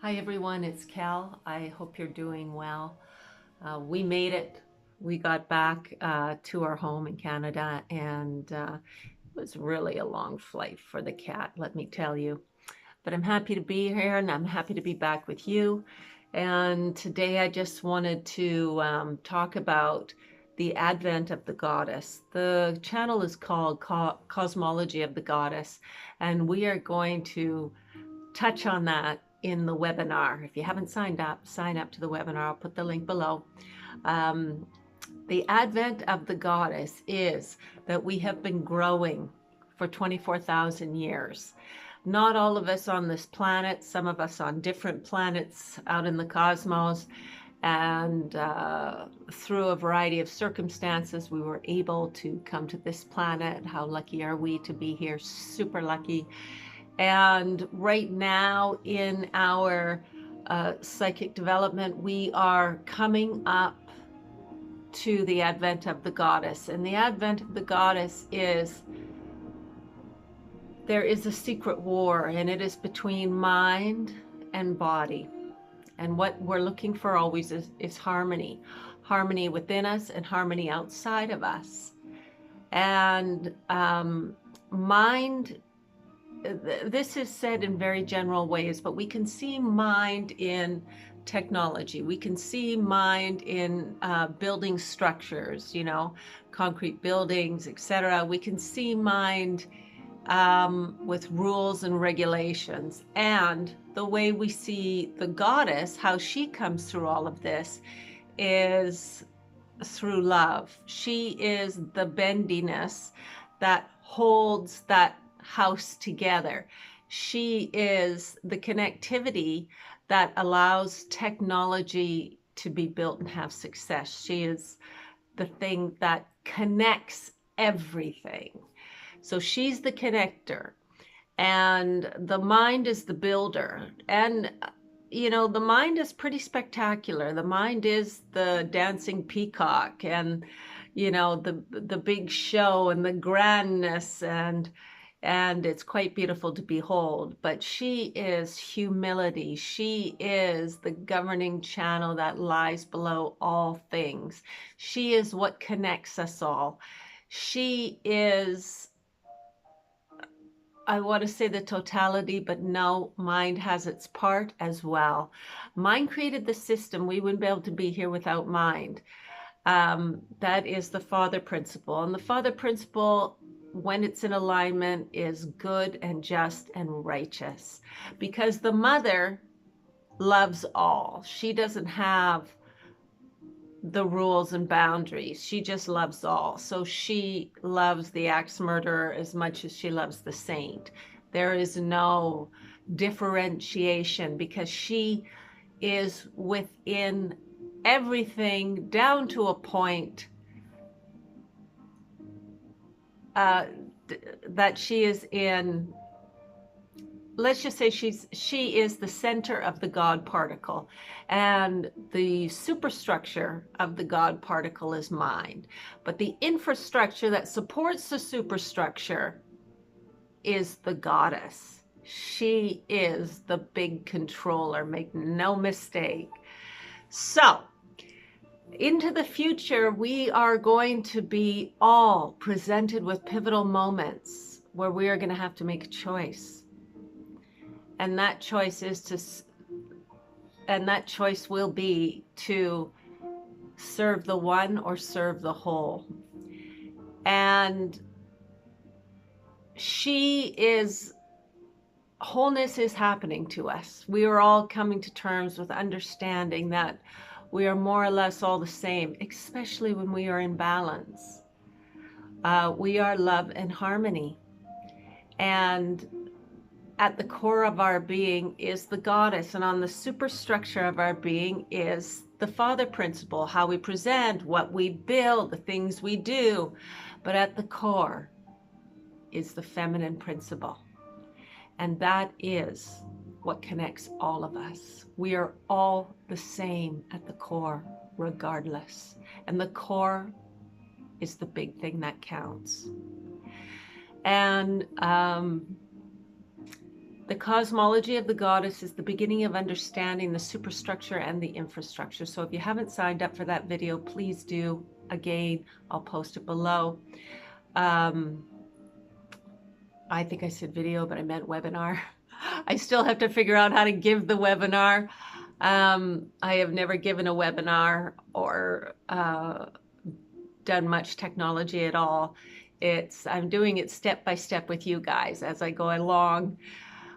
Hi everyone, it's Cal. I hope you're doing well. We made it. We got back to our home in Canada, and it was really a long flight for the cat, let me tell you. But I'm happy to be here, and I'm happy to be back with you. And today I just wanted to talk about the advent of the goddess. The channel is called Cosmology of the Goddess, and we are going to touch on that in the webinar. If you haven't signed up, sign up to the webinar. I'll put the link below. Um, the advent of the goddess is that we have been growing for 24,000 years. Not all of us on this planet, some of us on different planets out in the cosmos, and through a variety of circumstances, we were able to come to this planet. How lucky are we to be here? Super lucky. And right now in our psychic development, we are coming up to the advent of the goddess. And the advent of the goddess is, there is a secret war, and it is between mind and body. And what we're looking for always is harmony. Harmony within us and harmony outside of us. And mind, this is said in very general ways, but we can see mind in technology. We can see mind in building structures, concrete buildings, etc. We can see mind with rules and regulations. And the way we see the goddess, how she comes through all of this, is through love. She is the bendiness that holds that house together. She is the connectivity that allows technology to be built and have success. She is the thing that connects everything. So she's the connector, and the mind is the builder. And the mind is pretty spectacular. The mind is the dancing peacock, and the big show and the grandness, and it's quite beautiful to behold. But she is humility. She is the governing channel that lies below all things. She is what connects us all. She is, I want to say, the totality, but no, mind has its part as well. Mind created the system. We wouldn't be able to be here without mind. That is the father principle. And the father principle, when it's in alignment, is good and just and righteous, because the mother loves all. She doesn't have the rules and boundaries. She just loves all. So she loves the axe murderer as much as she loves the saint. There is no differentiation, because she is within everything down to a point that she is in. Let's just say she is the center of the God particle, and the superstructure of the God particle is mind. But the infrastructure that supports the superstructure is the goddess. She is the big controller, make no mistake. So, into the future, we are going to be all presented with pivotal moments where we are going to have to make a choice. And that choice will be to serve the one or serve the whole. And wholeness is happening to us. We are all coming to terms with understanding that we are more or less all the same, especially when we are in balance. We are love and harmony. And at the core of our being is the goddess, and on the superstructure of our being is the father principle, how we present, what we build, the things we do. But at the core is the feminine principle. And that is what connects all of us. We are all the same at the core, regardless. And the core is the big thing that counts. And The cosmology of the goddess is the beginning of understanding the superstructure and the infrastructure. So if you haven't signed up for that video, please do. Again, I'll post it below. I think I said video, but I meant webinar. I still have to figure out how to give the webinar. I have never given a webinar or done much technology at all. I'm doing it step by step with you guys as I go along.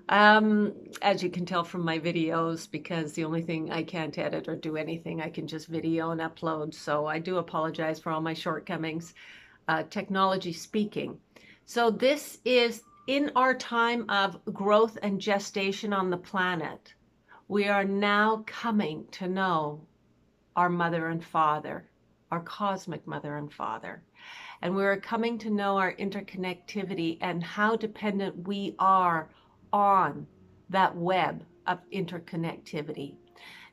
As you can tell from my videos, because the only thing I can't edit or do anything, I can just video and upload. So I do apologize for all my shortcomings, technology speaking. So this is in our time of growth and gestation on the planet. We are now coming to know our mother and father, our cosmic mother and father. And we are coming to know our interconnectivity and how dependent we are on that web of interconnectivity.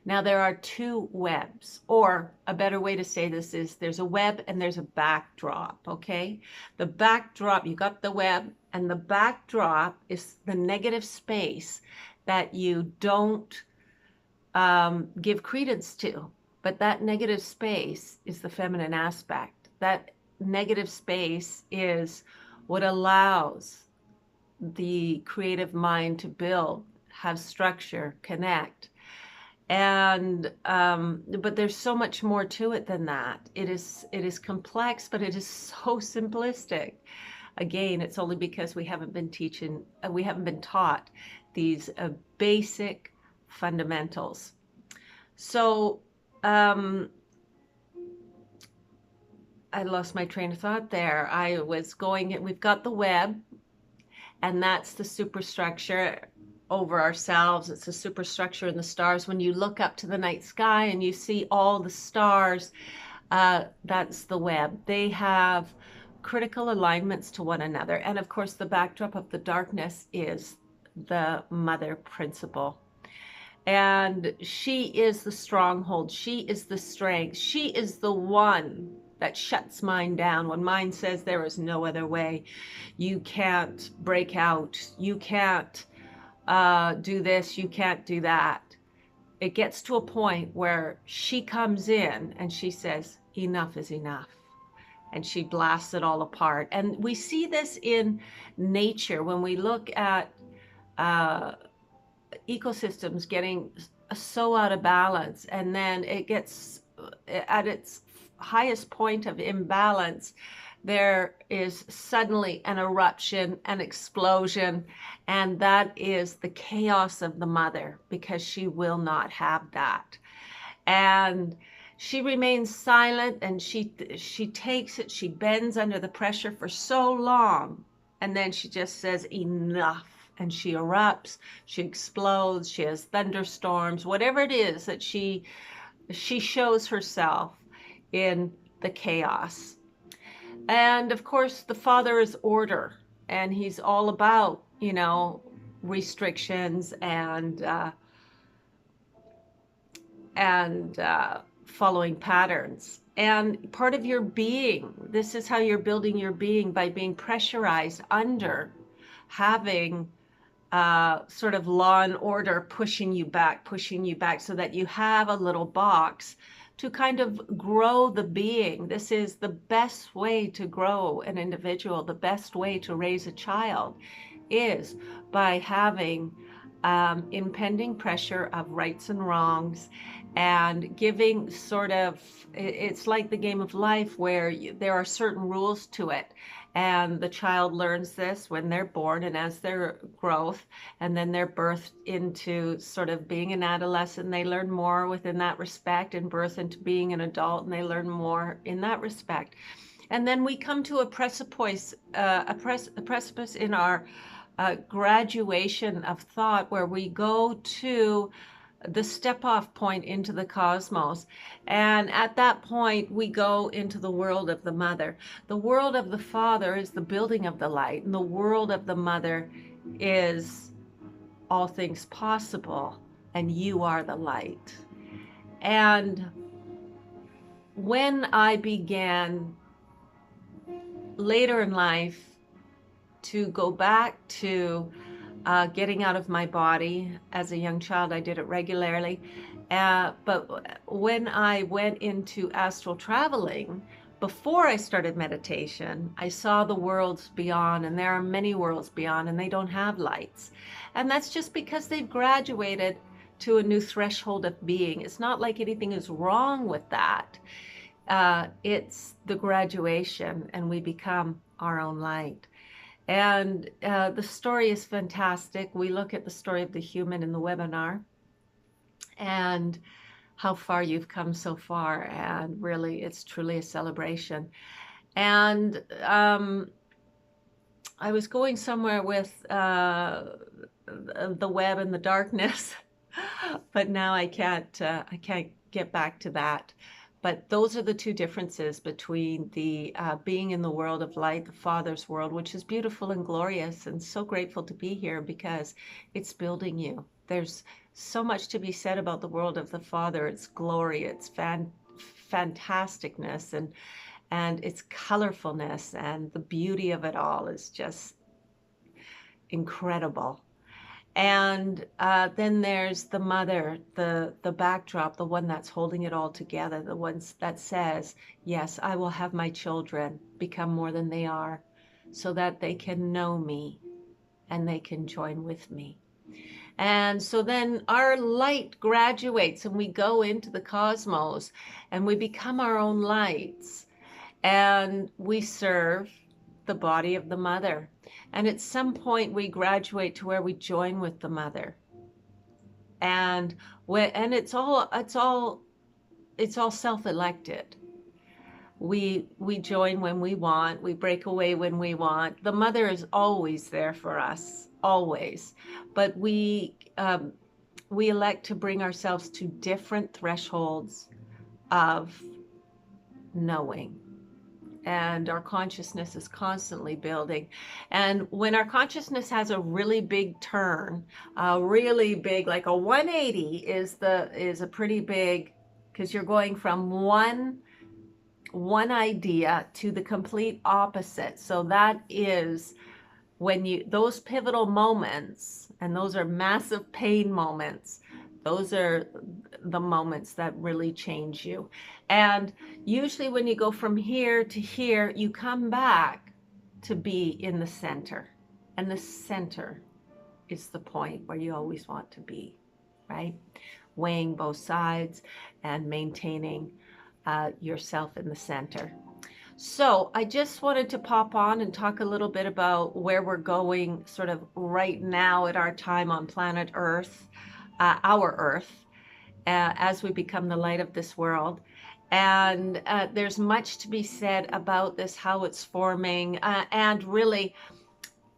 Now there are two webs, or a better way to say this is there's a web and there's a backdrop, okay? The backdrop, you got the web, and the backdrop is the negative space that you don't give credence to. But that negative space is the feminine aspect. That negative space is what allows the creative mind to build, have structure, connect. And but there's so much more to it than that. It is complex, but it is so simplistic. Again, it's only because we haven't been taught these basic fundamentals. So I lost my train of thought there. I was going, we've got the web, and that's the superstructure over ourselves. It's the superstructure in the stars. When you look up to the night sky and you see all the stars, that's the web. They have critical alignments to one another. And of course, the backdrop of the darkness is the mother principle. And she is the stronghold. She is the strength. She is the one that shuts mind down. When mind says there is no other way, you can't break out, you can't do this, you can't do that. It gets to a point where she comes in and she says, enough is enough. And she blasts it all apart. And we see this in nature when we look at ecosystems getting so out of balance, and then it gets at its highest point of imbalance, there is suddenly an eruption, an explosion, and that is the chaos of the mother, because she will not have that. And she remains silent, and she takes it, she bends under the pressure for so long, and then she just says enough. And she erupts, she explodes, she has thunderstorms, whatever it is that she shows herself in the chaos. And of course, the father is order, and he's all about, you know, restrictions and following patterns. And part of your being, this is how you're building your being, by being pressurized under, having sort of law and order pushing you back, so that you have a little box to kind of grow the being. This is the best way to grow an individual. The best way to raise a child is by having impending pressure of rights and wrongs, and giving sort of, it's like the game of life where there are certain rules to it. And the child learns this when they're born and as their growth, and then they're birthed into sort of being an adolescent. They learn more within that respect, and birth into being an adult, and they learn more in that respect. And then we come to a precipice in our graduation of thought, where we go to the step-off point into the cosmos. And at that point, we go into the world of the mother. The world of the father is the building of the light, and the world of the mother is all things possible, and you are the light. And when I began later in life to go back to getting out of my body. As a young child, I did it regularly. But when I went into astral traveling, before I started meditation, I saw the worlds beyond, and there are many worlds beyond, and they don't have lights. And that's just because they've graduated to a new threshold of being. It's not like anything is wrong with that. It's the graduation, and we become our own light. And the story is fantastic. We look at the story of the human in the webinar and how far you've come so far. And really, it's truly a celebration. And I was going somewhere with the web and the darkness, but now I can't get back to that. But those are the two differences between the being in the world of light, the Father's world, which is beautiful and glorious, and so grateful to be here because it's building you. There's so much to be said about the world of the Father, its glory, its fantasticness, and its colorfulness, and the beauty of it all is just incredible. And then there's the mother, the backdrop, the one that's holding it all together, the one that says, yes, I will have my children become more than they are so that they can know me and they can join with me. And so then our light graduates and we go into the cosmos and we become our own lights and we serve the body of the mother. And at some point we graduate to where we join with the mother. And it's all self-elected. We join when we want, we break away when we want. The mother is always there for us, always. But we elect to bring ourselves to different thresholds of knowing. And our consciousness is constantly building. And when our consciousness has a really big turn, really big, like a 180 is a pretty big, because you're going from one idea to the complete opposite. So that is when those pivotal moments, and those are massive pain moments, those are the moments that really change you. And usually when you go from here to here, you come back to be in the center. And the center is the point where you always want to be, right? Weighing both sides and maintaining yourself in the center. So I just wanted to pop on and talk a little bit about where we're going sort of right now at our time on planet Earth, our Earth, as we become the light of this world. And there's much to be said about this, how it's forming, and really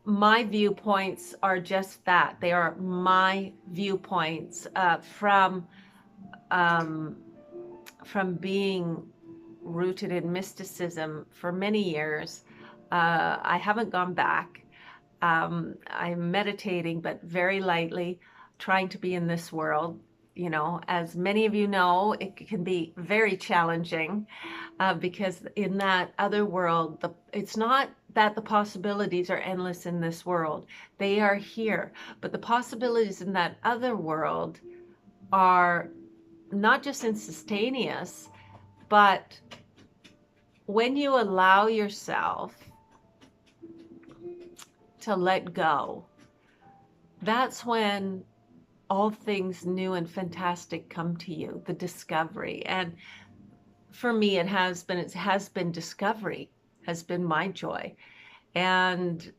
my viewpoints are just that. They are my viewpoints from being rooted in mysticism for many years. I haven't gone back. I'm meditating, but very lightly, trying to be in this world. You know, as many of you know, it can be very challenging because in that other world, it's not that the possibilities are endless in this world. They are here, but the possibilities in that other world are not just instantaneous, but when you allow yourself to let go, that's when all things new and fantastic come to you, the discovery. And for me, it has been discovery, has been my joy. And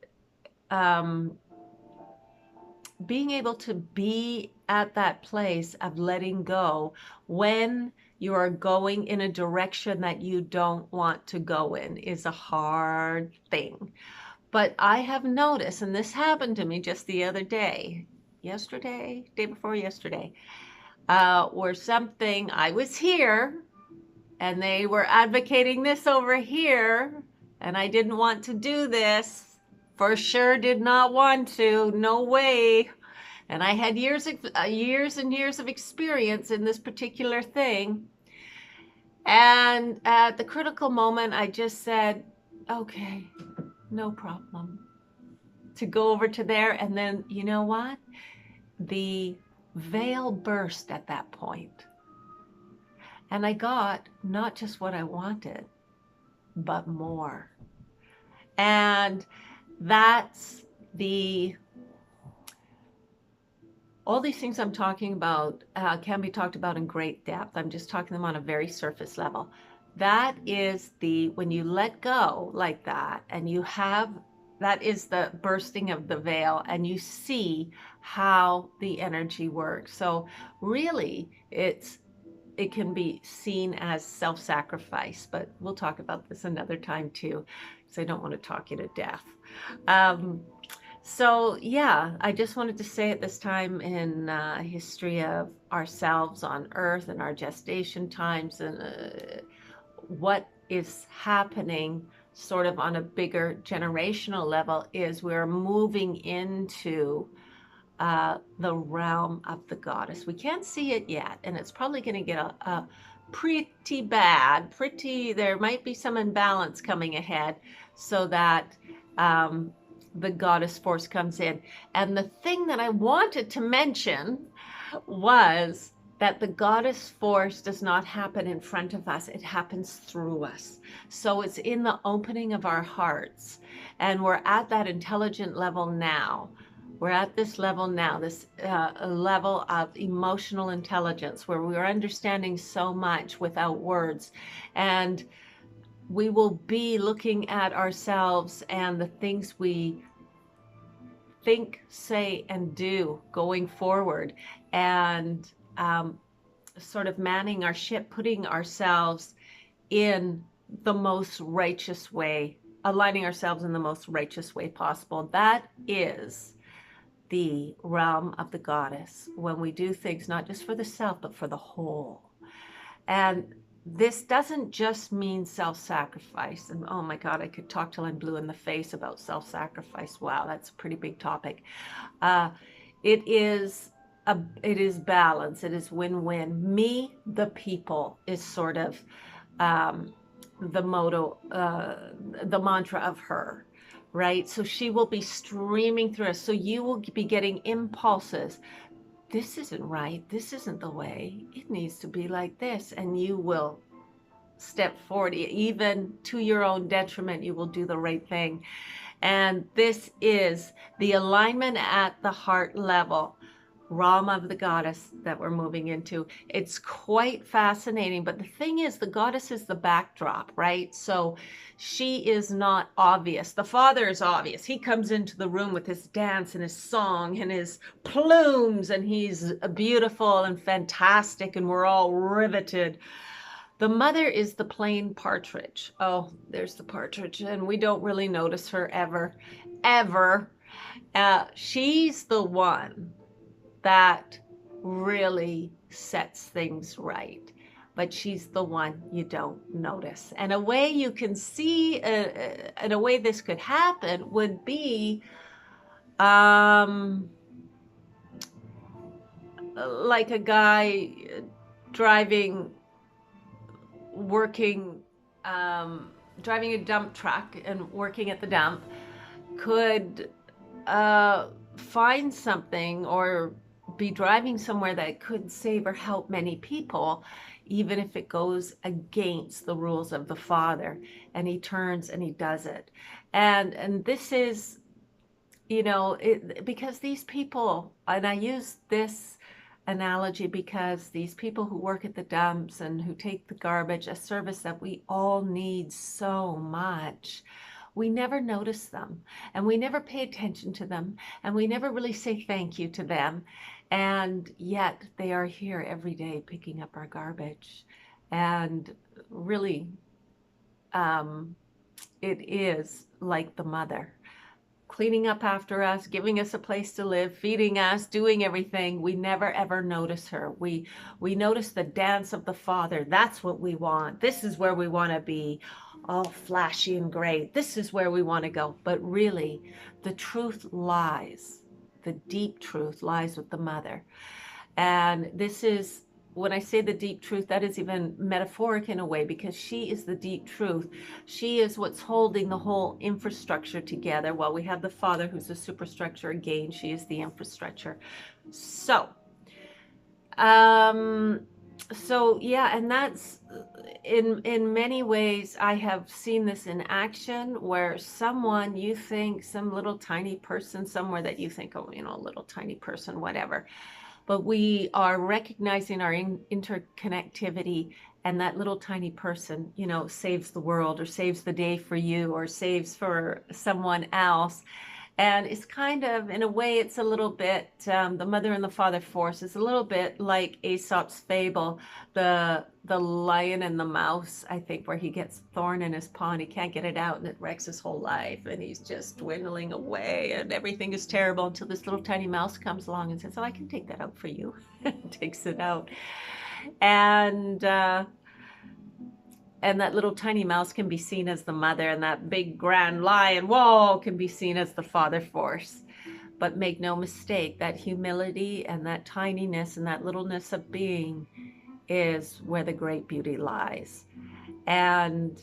being able to be at that place of letting go when you are going in a direction that you don't want to go in is a hard thing. But I have noticed, and this happened to me just the other day, day before yesterday, where something, I was here and they were advocating this over here, and I didn't want to do this. For sure did not want to, no way. And I had years and years of experience in this particular thing. And at the critical moment, I just said, okay, no problem. to go over to there. And then, you know what? The veil burst at that point. And I got not just what I wanted, but more. And that's all these things I'm talking about can be talked about in great depth. I'm just talking them on a very surface level. That is when you let go like that, and that is the bursting of the veil, and you see how the energy works. So really, it can be seen as self-sacrifice, but we'll talk about this another time too, because I don't want to talk you to death. So yeah, I just wanted to say at this time in history of ourselves on Earth and our gestation times and what is happening sort of on a bigger generational level is we're moving into the realm of the goddess. We can't see it yet, and it's probably going to get a pretty bad, there might be some imbalance coming ahead, so that the goddess force comes in. And the thing that I wanted to mention was that the goddess force does not happen in front of us, it happens through us. So it's in the opening of our hearts, and we're at that intelligent level now. We're at this level now, this level of emotional intelligence, where we're understanding so much without words. And we will be looking at ourselves and the things we think, say, and do going forward, and sort of manning our ship, putting ourselves in the most righteous way, aligning ourselves in the most righteous way possible. That is the realm of the goddess, when we do things not just for the self, but for the whole. And this doesn't just mean self-sacrifice. And oh my God, I could talk till I'm blue in the face about self-sacrifice. Wow, that's a pretty big topic. It is balance. It is win-win. Me, the people, is sort of the motto, the mantra of her, right? So she will be streaming through us. So you will be getting impulses. This isn't right. This isn't the way. It needs to be like this. And you will step forward, even to your own detriment. You will do the right thing. And this is the alignment at the heart level, realm of the goddess that we're moving into. It's quite fascinating. But the thing is, the goddess is the backdrop, right? So she is not obvious. The father is obvious. He comes into the room with his dance and his song and his plumes, and he's beautiful and fantastic, and we're all riveted. The mother is the plain partridge. Oh, there's the partridge, and we don't really notice her ever. She's the one that really sets things right, but she's the one you don't notice. And a way you can see, and a way this could happen would be like a guy driving a dump truck and working at the dump could find something or be driving somewhere that could save or help many people, even if it goes against the rules of the father, and he turns and he does it. And this is, because these people, and I use this analogy because these people who work at the dumps and who take the garbage, a service that we all need so much, we never notice them, and we never pay attention to them, and we never really say thank you to them. And yet they are here every day picking up our garbage. And really, it is like the mother, cleaning up after us, giving us a place to live, feeding us, doing everything. We never ever notice her. We notice the dance of the father. That's what we want. This is where we want to be, all flashy and great. This is where we want to go. But really, the truth lies, the deep truth lies with the mother. And this is when I say the deep truth, that is even metaphoric in a way, because she is the deep truth. She is what's holding the whole infrastructure together. While we have the Father, who's the superstructure, again, she is the infrastructure. So, um, so yeah, and that's in many ways I have seen this in action, where someone you think, some little tiny person somewhere that you think, oh, little tiny person, whatever, but we are recognizing our interconnectivity, and that little tiny person, saves the world or saves the day for you or saves for someone else. And it's kind of, in a way, it's a little bit, the mother and the father force is a little bit like Aesop's fable, the lion and the mouse, I think, where he gets thorn in his paw and he can't get it out and it wrecks his whole life and he's just dwindling away and everything is terrible, until this little tiny mouse comes along and says, oh, I can take that out for you. Takes it out. And that little tiny mouse can be seen as the mother, and that big grand lion, whoa, can be seen as the father force. But make no mistake, that humility and that tininess and that littleness of being is where the great beauty lies. And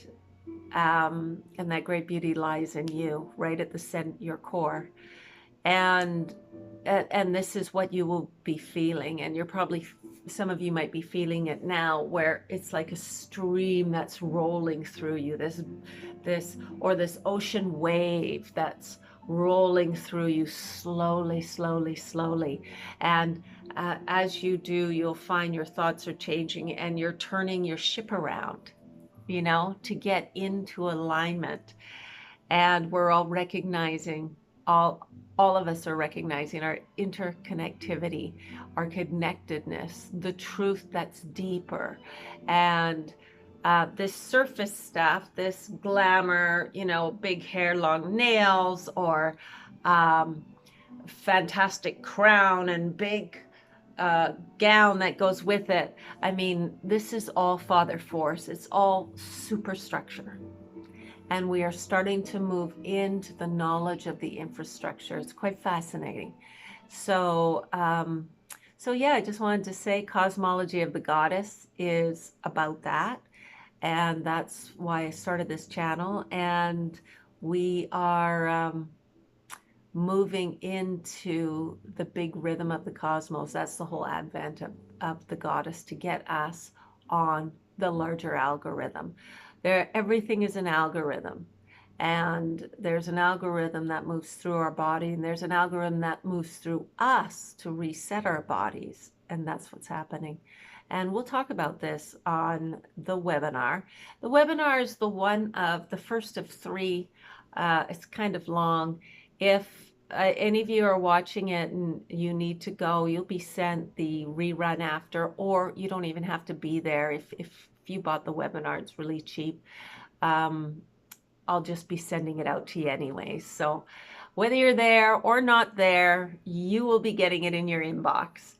that great beauty lies in you, right at the center, your core. And this is what you will be feeling, and you're probably, some of you might be feeling it now, where it's like a stream that's rolling through you, this ocean wave that's rolling through you slowly, slowly, slowly. And as you do, you'll find your thoughts are changing and you're turning your ship around, to get into alignment. And we're all recognizing, all of us are recognizing our interconnectivity, our connectedness, the truth that's deeper. And this surface stuff, this glamour, big hair, long nails, or fantastic crown and big gown that goes with it. I mean, this is all Father Force. It's all superstructure. And we are starting to move into the knowledge of the infrastructure. It's quite fascinating. So, yeah, I just wanted to say Cosmology of the Goddess is about that. And that's why I started this channel. And we are moving into the big rhythm of the cosmos. That's the whole advent of the goddess, to get us on the larger algorithm. Everything is an algorithm, and there's an algorithm that moves through our body, and there's an algorithm that moves through us to reset our bodies, and that's what's happening. And we'll talk about this on the webinar. The webinar is the first of three. It's kind of long. If any of you are watching it and you need to go, you'll be sent the rerun after, or you don't even have to be there. If you bought the webinar, it's really cheap. I'll just be sending it out to you anyway. So whether you're there or not there, you will be getting it in your inbox.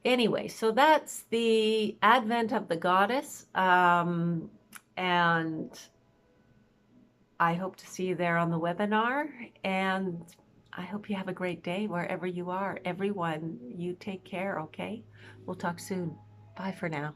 Anyway, so that's the advent of the goddess. And I hope to see you there on the webinar, and I hope you have a great day wherever you are. Everyone, you take care, okay? We'll talk soon. Bye for now.